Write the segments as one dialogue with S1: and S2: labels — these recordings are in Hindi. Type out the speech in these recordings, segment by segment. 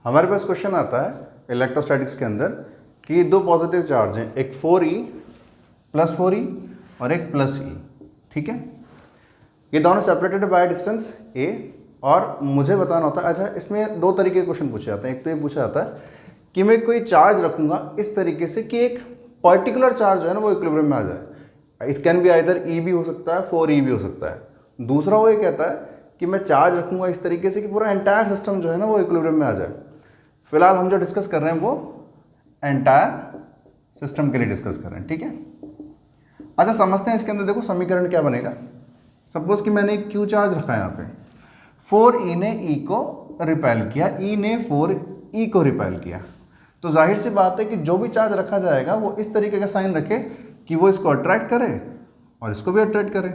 S1: हमारे पास क्वेश्चन आता है इलेक्ट्रोस्टैटिक्स के अंदर कि दो पॉजिटिव चार्ज हैं, एक 4e प्लस 4e और एक प्लस e, ठीक है। ये दोनों सेपरेटेड बाय डिस्टेंस a और मुझे बताना होता है, अच्छा इसमें दो तरीके के क्वेश्चन पूछे जाते हैं। एक तो ये पूछा जाता है कि मैं कोई चार्ज रखूंगा इस तरीके से कि एक पर्टिकुलर चार्ज जो है ना वो इक्विलिब्रियम में आ जाए। It can be either e भी हो सकता है 4e भी हो सकता है। दूसरा वो ये कहता है कि मैं चार्ज रखूंगा इस तरीके से कि पूरा एंटायर सिस्टम जो है ना वो इक्विलिब्रियम में आ जाए। फिलहाल हम जो डिस्कस कर रहे हैं वो एंटायर सिस्टम के लिए डिस्कस कर रहे हैं, ठीक है। अच्छा समझते हैं इसके अंदर, देखो समीकरण क्या बनेगा। सपोज कि मैंने एक क्यू चार्ज रखा है यहाँ पे, 4e ने e को रिपेल किया, e ने 4e को रिपेल किया, तो जाहिर सी बात है कि जो भी चार्ज रखा जाएगा वो इस तरीके का साइन रखे कि वो इसको अट्रैक्ट करे और इसको भी अट्रैक्ट करे,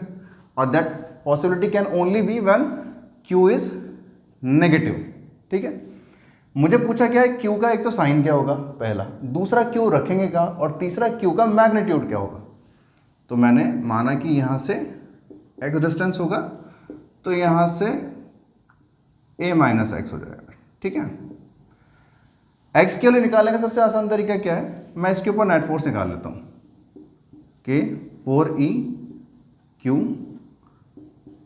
S1: और that possibility can only be when q is negative, ठीक है। मुझे पूछा क्या है q का एक तो साइन क्या होगा पहला, दूसरा q रखेंगे का, और तीसरा q का मैग्नीट्यूड क्या होगा। तो मैंने माना कि यहाँ से x डिस्टेंस होगा तो यहाँ से a माइनस एक्स हो जाएगा, ठीक है। x के लिए निकालने का सबसे आसान तरीका क्या है, मैं इसके ऊपर नेट फोर्स निकाल लेता हूँ कि 4e q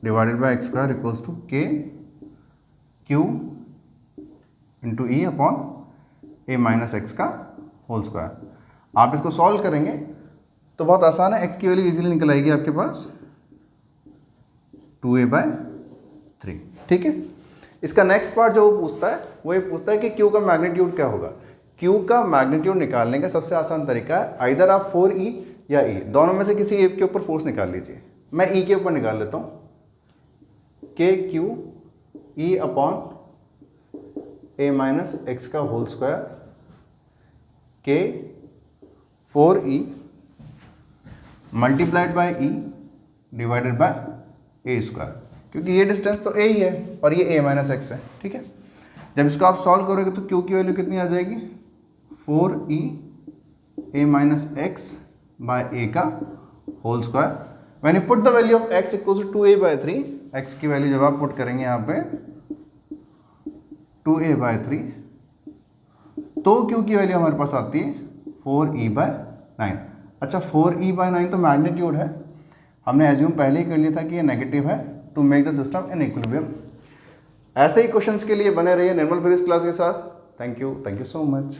S1: divided by x square equals to k q into e upon a minus x का होल स्क्वायर। आप इसको सॉल्व करेंगे तो बहुत आसान है, x की वैल्यू इजीली निकल आएगी आपके पास 2a/3, ठीक है। इसका नेक्स्ट पार्ट जो वो पूछता है वो ये पूछता है कि q का मैग्नीट्यूड क्या होगा। q का मैग्नीट्यूड निकालने का सबसे आसान तरीका है, आइदर आप 4e या e दोनों में से किसी एक के ऊपर फोर्स निकाल लीजिए। मैं e के ऊपर निकाल लेता हूँ, के Q E upon a minus x का होल स्क्वायर के 4e multiplied by e divided by A square, क्योंकि ये डिस्टेंस तो a ही है और ये a माइनस एक्स है, ठीक है। जब इसको आप सॉल्व करोगे तो q की वैल्यू कितनी आ जाएगी, 4e a minus x by a का whole square. When you put the value of x equals to 2a/3, x की वैल्यू जब आप पुट करेंगे यहाँ पे 2a/3, तो q की वैल्यू हमारे पास आती है 4e/9। अच्छा 4e/9 तो मैग्नीट्यूड है, हमने एज्यूम पहले ही कर लिया था कि ये नेगेटिव है, to make the system in equilibrium. ऐसे ही क्वेश्चंस के लिए बने रहिए निर्मल फिजिक्स क्लास के साथ। Thank you so much.